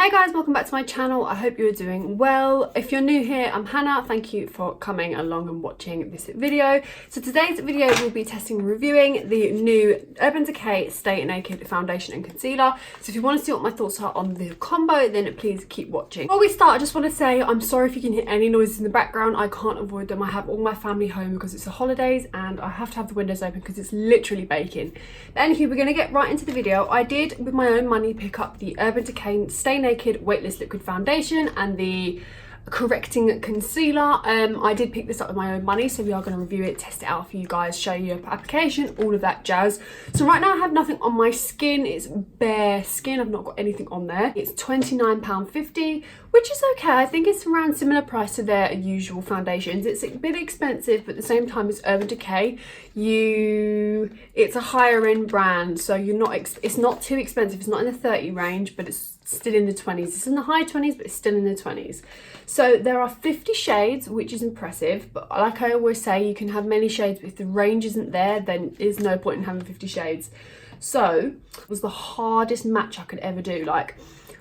Hey guys, welcome back to my channel. I hope you're doing well. If you're new here, I'm Hannah. Thank you for coming along and watching this video. So today's video will be testing and reviewing the new Urban Decay Stay Naked Foundation and Concealer. So if you want to see what my thoughts are on the combo, then please keep watching. Before we start, I just want to say I'm sorry if you can hear any noises in the background. I can't avoid them. I have all my family home because it's the holidays and I have to have the windows open because it's literally baking. But anywho, we're going to get right into the video. I did, with my own money, pick up the Urban Decay Stay Naked Weightless Liquid Foundation and the correcting concealer. I did pick this up with my own money, so we are going to review it, test it out for you guys, show you application, all of that jazz. So right now I have nothing on my skin. It's bare skin. I've not got anything on there. It's £29.50, which is okay. I think it's around similar price to their usual foundations. It's a bit expensive, but at the same time it's Urban Decay. It's a higher end brand, so it's not too expensive. It's not in the 30 range, but it's still in the 20s. It's in the high 20s, but it's still in the 20s. So there are 50 shades, which is impressive, but like I always say, you can have many shades, but if the range isn't there, then there's no point in having 50 shades. So it was the hardest match I could ever do. Like,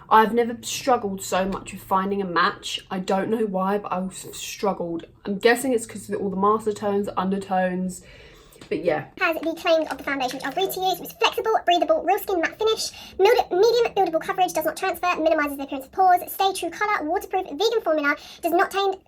I've never struggled so much with finding a match. I don't know why, but I struggled. I'm guessing it's because of all the master tones, undertones. But yeah. Has the claims of the foundation, which I'll read to you. So it's flexible, breathable, real skin matte finish, medium buildable coverage, does not transfer, minimises the appearance of pores, stay true colour, waterproof, vegan formula, does not contain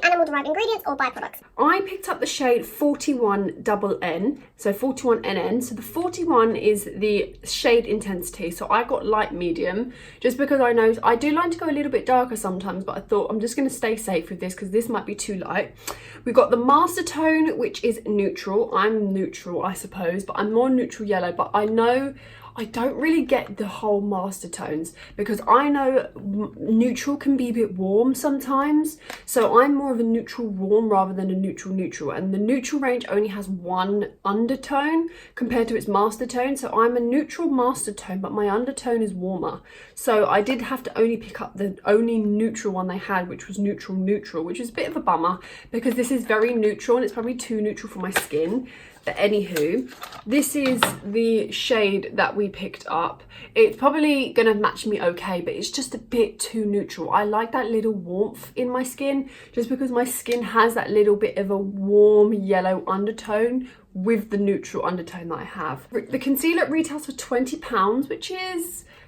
animal derived ingredients or byproducts. I picked up the shade 41NN, so 41NN. So the 41 is the shade intensity. So I got light medium, just because I know I do like to go a little bit darker sometimes, but I thought I'm just going to stay safe with this because this might be too light. We've got the master tone, which is neutral. I'm neutral, I suppose, but I'm more neutral yellow. But I know I don't really get the whole master tones because I know neutral can be a bit warm sometimes. So I'm more of a neutral warm rather than a neutral neutral. And the neutral range only has one undertone compared to its master tone. So I'm a neutral master tone, but my undertone is warmer. So I did have to only pick up the only neutral one they had, which was neutral neutral, which is a bit of a bummer because this is very neutral and it's probably too neutral for my skin. But anywho, this is the shade that we picked up. It's probably gonna match me okay, but it's just a bit too neutral. I like that little warmth in my skin, just because my skin has that little bit of a warm yellow undertone with the neutral undertone that I have. The concealer retails for £20, which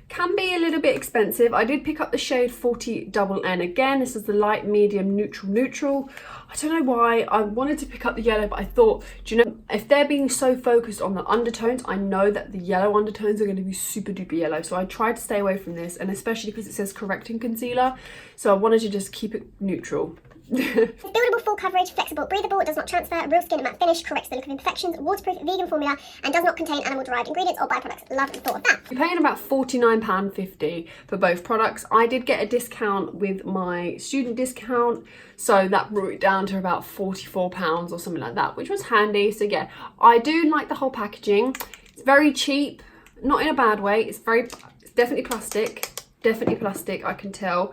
can be a little bit expensive. I did pick up the shade 40NN again. This is the light, medium, neutral, neutral. I don't know why I wanted to pick up the yellow, but I thought, do you know, if they're being so focused on the undertones, I know that the yellow undertones are going to be super duper yellow. So I tried to stay away from this, and especially because it says correcting concealer. So I wanted to just keep it neutral. Buildable full coverage, flexible, breathable, does not transfer, real skin matte finish, corrects the look of imperfections, waterproof, vegan formula, and does not contain animal derived ingredients or byproducts. Love the thought of that. You're paying about £49.50 for both products. I did get a discount with my student discount, so that brought it down to about £44 or something like that, which was handy. So yeah, I do like the whole packaging. It's very cheap, not in a bad way. It's definitely plastic, I can tell.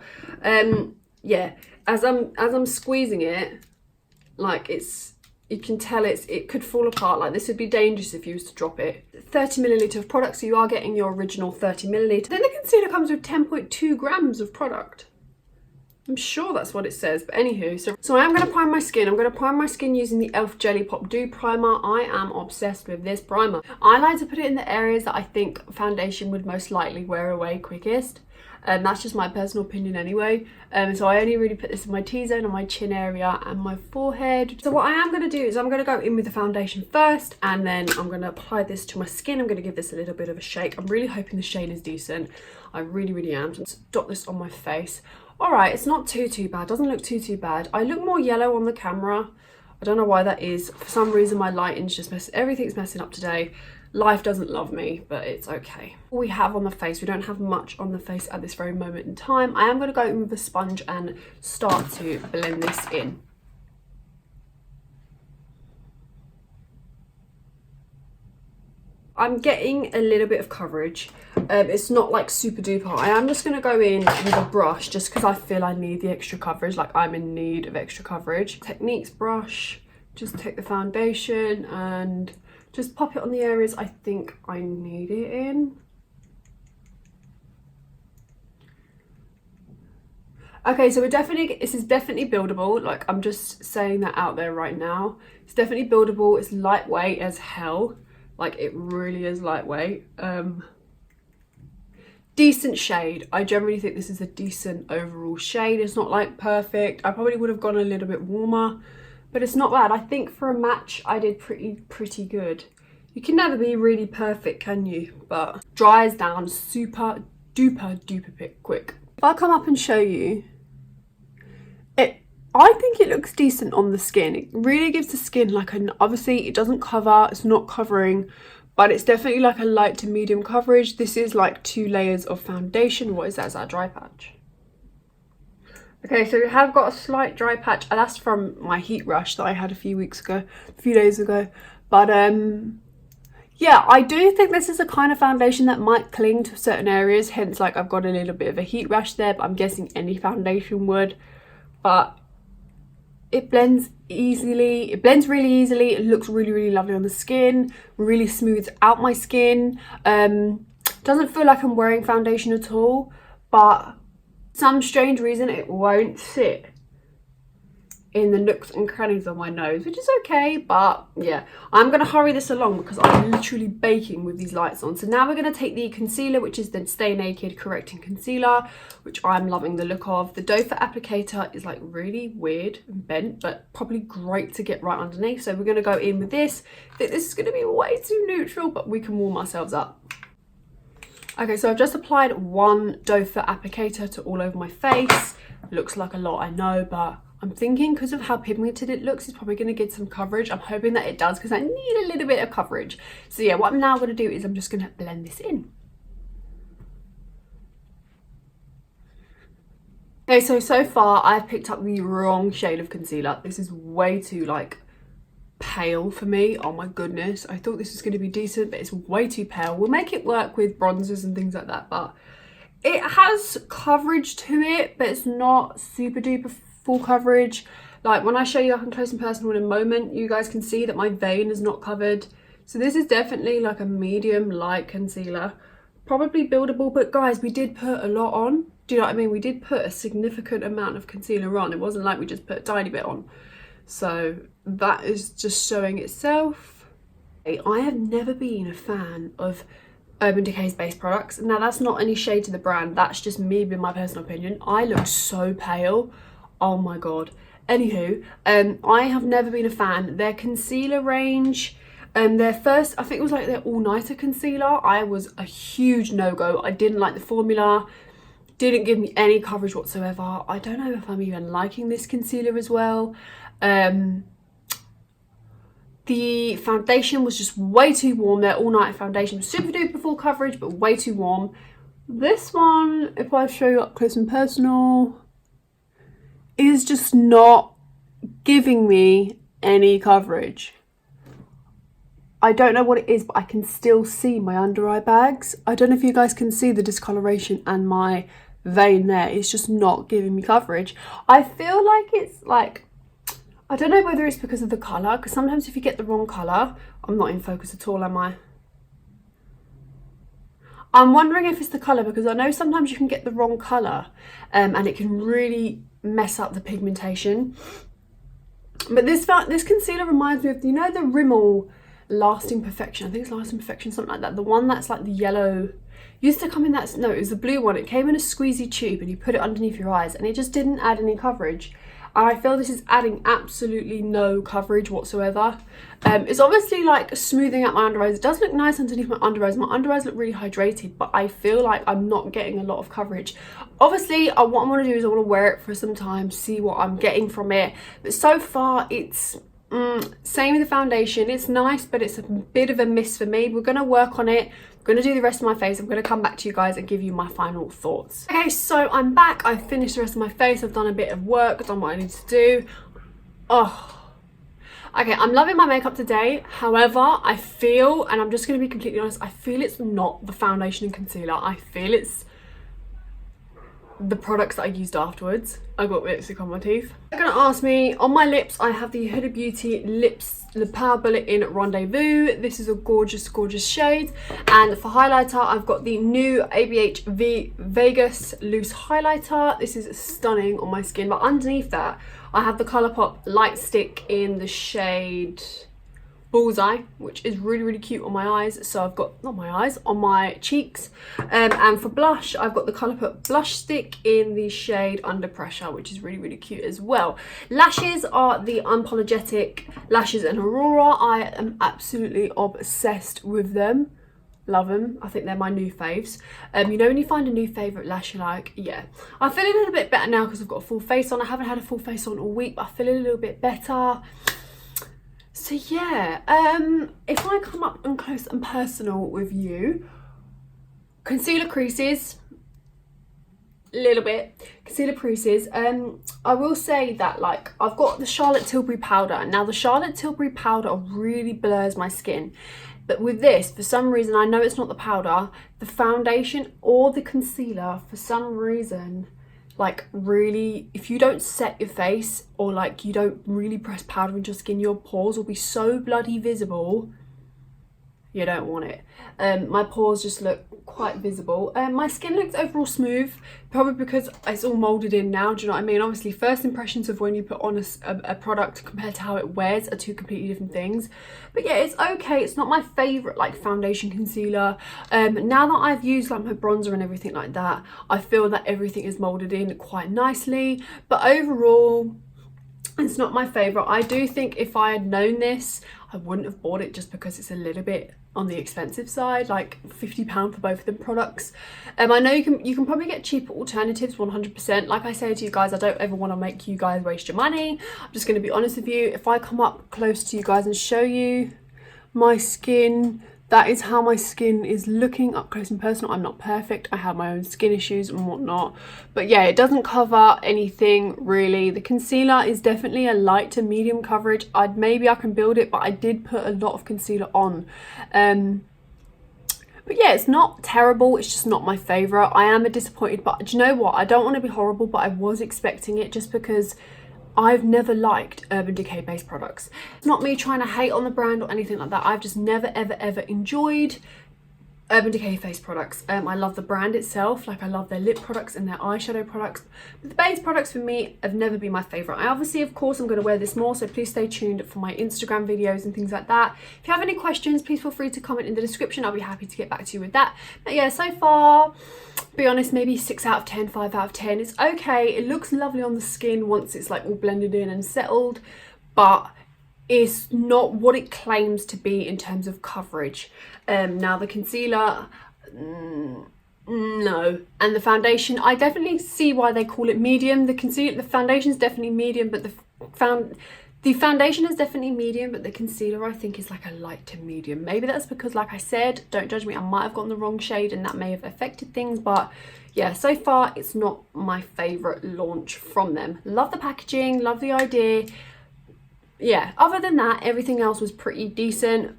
Yeah, as I'm squeezing it, like you can tell it could fall apart. Like, this would be dangerous if you was to drop it. 30ml of product, so you are getting your original 30ml. Then the concealer comes with 10.2 grams of product. I'm sure that's what it says, but anywho, so I am going to prime my skin. I'm going to prime my skin using the e.l.f. Jelly Pop Dew Primer. I am obsessed with this primer. I like to put it in the areas that I think foundation would most likely wear away quickest. And that's just my personal opinion anyway. So I only really put this in my T-zone, on my chin area and my forehead. So what I am going to do is I'm going to go in with the foundation first, and then I'm going to apply this to my skin. I'm going to give this a little bit of a shake. I'm really hoping the shade is decent. I really am. So let's dot this on my face. All right, it's not too bad. Doesn't look too bad. I look more yellow on the camera. I don't know why that is. For some reason my lighting's just everything's messing up today. Life doesn't love me, but it's okay. What we have on the face, we don't have much on the face at this very moment in time. I am going to go in with a sponge and start to blend this in. I'm getting a little bit of coverage. It's not like super duper. I am just going to go in with a brush just because I feel I need the extra coverage. Like, I'm in need of extra coverage. Techniques brush, just take the foundation and just pop it on the areas I think I need it in. Okay, so this is definitely buildable. Like, I'm just saying that out there right now. It's definitely buildable. It's lightweight as hell. Like, it really is lightweight. Decent shade. I generally think this is a decent overall shade. It's not like perfect. I probably would have gone a little bit warmer, but it's not bad. I think for a match I did pretty good. You can never be really perfect, can you? But dries down super duper quick. If I come up and show you it, I think it looks decent on the skin. It really gives the skin like an, obviously it doesn't cover, it's not covering, but it's definitely like a light to medium coverage. This is like 2 layers of foundation. What is that? Is that a dry patch? Okay, so we have got a slight dry patch, and that's from my heat rush that I had a few days ago. But yeah, I do think this is a kind of foundation that might cling to certain areas, hence like I've got a little bit of a heat rash there, but I'm guessing any foundation would. But it blends easily, it blends really easily, it looks really lovely on the skin, really smooths out my skin. Doesn't feel like I'm wearing foundation at all, but for some strange reason it won't sit in the nooks and crannies of my nose, which is okay. But yeah, I'm gonna hurry this along because I'm literally baking with these lights on. So now we're gonna take the concealer, which is the Stay Naked Correcting Concealer, which I'm loving the look of. The doe foot applicator is like really weird and bent, but probably great to get right underneath. So we're gonna go in with this. I think this is gonna be way too neutral, but we can warm ourselves up. Okay, so I've just applied one doe foot applicator to all over my face. Looks like a lot, I know, but I'm thinking because of how pigmented it looks, it's probably going to get some coverage. I'm hoping that it does because I need a little bit of coverage. So yeah, what I'm now going to do is I'm just going to blend this in. Okay, so far I've picked up the wrong shade of concealer. This is way too like pale for me. Oh my goodness. I thought this was going to be decent, but it's way too pale. We'll make it work with bronzers and things like that, but it has coverage to it, but it's not super duper full coverage. Like when I show you up and close and personal in a moment, you guys can see that my vein is not covered. So this is definitely like a medium light concealer, probably buildable. But guys, we did put a lot on. Do you know what I mean? We did put a significant amount of concealer on. It wasn't like we just put a tiny bit on. So that is just showing itself. I have never been a fan of Urban Decay's base products. Now that's not any shade to the brand, that's just me being my personal opinion. I look so pale. Oh my god. Anywho, I have never been a fan. Their concealer range, their first, I think it was like their all-nighter concealer, I was a huge no-go. I didn't like the formula, didn't give me any coverage whatsoever. I don't know if I'm even liking this concealer as well. The foundation was just way too warm. Their all-nighter foundation was super duper full coverage, but way too warm. This one, if I show you up close and personal, is just not giving me any coverage. I don't know what it is, but I can still see my under eye bags. I don't know if you guys can see the discoloration and my vein there. It's just not giving me coverage. I feel like it's like, I don't know whether it's because of the colour, because sometimes if you get the wrong colour, I'm not in focus at all, am I? I'm wondering if it's the colour, because I know sometimes you can get the wrong colour and it can really mess up the pigmentation. But this concealer reminds me of, you know, the Rimmel Lasting Perfection. I think it's Lasting Perfection, something like that. The one that's like the yellow, used to come in that, no, it was the blue one. It came in a squeezy tube and you put it underneath your eyes and it just didn't add any coverage. And I feel this is adding absolutely no coverage whatsoever. It's obviously like smoothing out my under eyes. It does look nice underneath my under eyes. My under eyes look really hydrated, but I feel like I'm not getting a lot of coverage. Obviously, what I want to do is I want to wear it for some time, see what I'm getting from it. But so far, it's same with the foundation. It's nice, but it's a bit of a miss for me. We're going to work on it. I'm going to do the rest of my face. I'm going to come back to you guys and give you my final thoughts. Okay, so I'm back. I've finished the rest of my face. I've done a bit of work, done what I need to do. Oh, okay, I'm loving my makeup today. However, I feel, and I'm just going to be completely honest, I feel it's not the foundation and concealer. I feel it's the products that I used afterwards. I got lipstick on my teeth. They're gonna ask me, on my lips, I have the Huda Beauty the Power Bullet in Rendezvous. This is a gorgeous, gorgeous shade. And for highlighter, I've got the new ABH Vegas Loose Highlighter. This is stunning on my skin, but underneath that, I have the Colourpop Light Stick in the shade Bullseye, which is really, really cute on my eyes. So I've got, not my eyes, on my cheeks. And for blush, I've got the Colourpop Blush Stick in the shade Under Pressure, which is really, really cute as well. Lashes are the Unapologetic Lashes in Aurora. I am absolutely obsessed with them. Love them. I think they're my new faves. You know when you find a new favourite lash you like? Yeah. I feel a little bit better now because I've got a full face on. I haven't had a full face on all week, but I feel a little bit better. So yeah, if I come up and close and personal with you, concealer creases, a little bit, concealer creases. I will say that, like, I've got the Charlotte Tilbury powder. Now the Charlotte Tilbury powder really blurs my skin. But with this, for some reason, I know it's not the powder, the foundation or the concealer, for some reason, like, really, if you don't set your face or like you don't really press powder into your skin, your pores will be so bloody visible. You don't want it. My pores just look quite visible. My skin looks overall smooth, probably because it's all molded in now. Do you know what I mean? Obviously, first impressions of when you put on a product compared to how it wears are two completely different things. But yeah, it's okay. It's not my favorite like foundation concealer. Now that I've used like my bronzer and everything like that, I feel that everything is molded in quite nicely. But overall, it's not my favorite. I do think if I had known this, I wouldn't have bought it, just because it's a little bit on the expensive side, like £50 for both of them products. I know you can probably get cheaper alternatives, 100%. Like I say to you guys, I don't ever want to make you guys waste your money. I'm just going to be honest with you. If I come up close to you guys and show you my skin, that is how my skin is looking up close and personal. I'm not perfect. I have my own skin issues and whatnot. But yeah, it doesn't cover anything really. The concealer is definitely a light to medium coverage. Maybe I can build it, but I did put a lot of concealer on. But yeah, it's not terrible. It's just not my favourite. I am a disappointed, but do you know what? I don't want to be horrible, but I was expecting it, just because I've never liked Urban Decay based products. It's not me trying to hate on the brand or anything like that. I've just never, ever, ever enjoyed Urban Decay face products. I love the brand itself. Like, I love their lip products and their eyeshadow products. But the base products for me have never been my favourite. I obviously, of course, I'm going to wear this more, so please stay tuned for my Instagram videos and things like that. If you have any questions, please feel free to comment in the description. I'll be happy to get back to you with that. But yeah, so far, be honest, maybe 6 out of 10, 5 out of 10. It's okay. It looks lovely on the skin once it's like all blended in and settled, but it's not what it claims to be in terms of coverage. Now the concealer, no, and the foundation, I definitely see why they call it medium. The foundation is definitely medium, but the foundation is definitely medium, but the concealer I think is like a light to medium. Maybe that's because, like I said, don't judge me, I might have gotten the wrong shade and that may have affected things, but yeah, so far it's not my favourite launch from them. Love the packaging, love the idea. Yeah, other than that, everything else was pretty decent.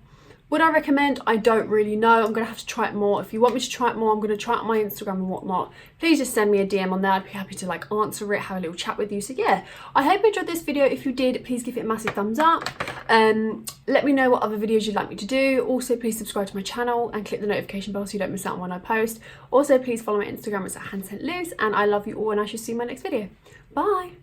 Would I recommend? I don't really know. I'm going to have to try it more. If you want me to try it more, I'm going to try it on my Instagram and whatnot. Please just send me a DM on there. I'd be happy to like answer it, have a little chat with you. So yeah, I hope you enjoyed this video. If you did, please give it a massive thumbs up. Let me know what other videos you'd like me to do. Also, please subscribe to my channel and click the notification bell so you don't miss out on when I post. Also, please follow my Instagram. It's at hanstluce. And I love you all, and I shall see you in my next video. Bye.